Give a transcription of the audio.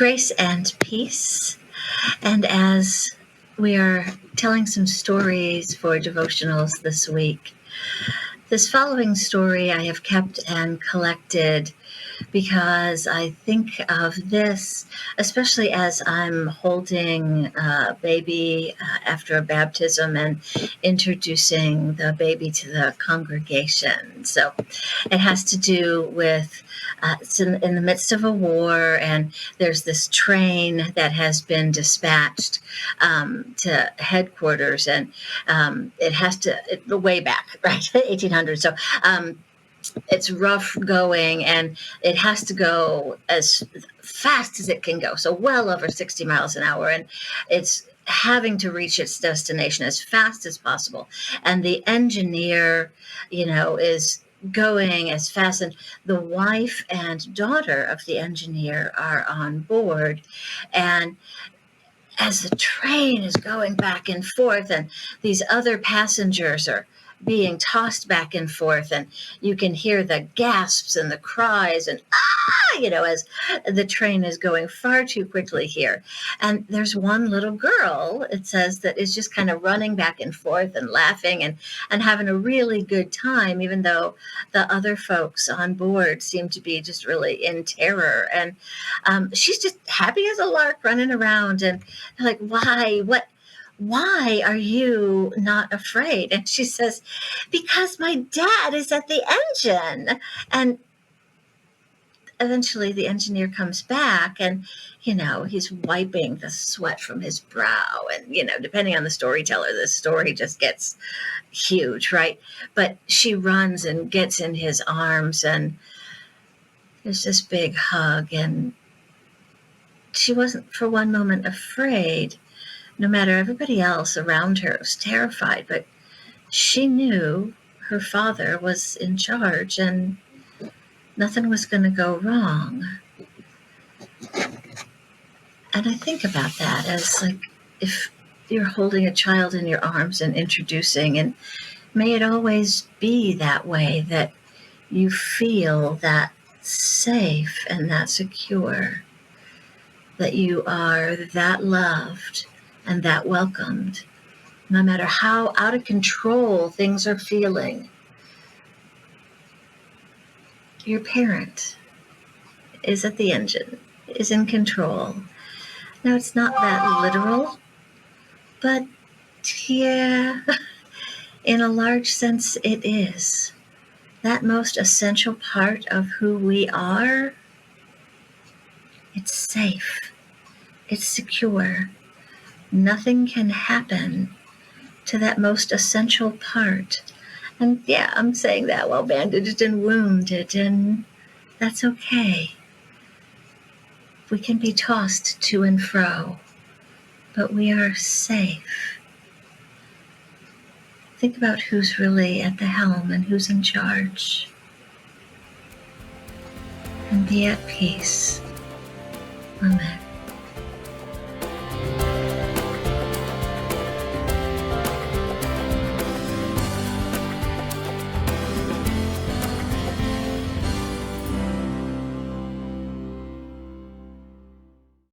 Grace and peace. And as we are telling some stories for devotionals this week, this following story I have kept and collected because I think of this, especially as I'm holding a baby after a baptism and introducing the baby to the congregation. So it has to do with it's in the midst of a war, and there's this train that has been dispatched to headquarters, and it has to, way back, right, 1800. So it's rough going, and it has to go as fast as it can go, so well over 60 miles an hour, and it's having to reach its destination as fast as possible. And the engineer, is going as fast, and the wife and daughter of the engineer are on board. And as the train is going back and forth, and these other passengers are being tossed back and forth, and you can hear the gasps and the cries and as the train is going far too quickly here. And there's one little girl, it says, that is just kind of running back and forth and laughing and having a really good time, even though the other folks on board seem to be just really in terror. And she's just happy as a lark running around, and they're like, why are you not afraid? And she says, because my dad is at the engine. And eventually the engineer comes back, and, he's wiping the sweat from his brow. And, depending on the storyteller, the story just gets huge, right? But she runs and gets in his arms, and there's this big hug. And she wasn't for one moment afraid. No matter, everybody else around her was terrified, but she knew her father was in charge and nothing was going to go wrong. And I think about that as like, if you're holding a child in your arms and introducing, and may it always be that way, that you feel that safe and that secure, that you are that loved and that welcomed, no matter how out of control things are feeling. Your parent is at the engine, is in control. Now, it's not that literal, but yeah, in a large sense, it is. That most essential part of who we are, it's safe, it's secure. Nothing can happen to that most essential part. And yeah, I'm saying that while bandaged and wounded, and that's okay. We can be tossed to and fro, but we are safe. Think about who's really at the helm and who's in charge. And be at peace. Amen.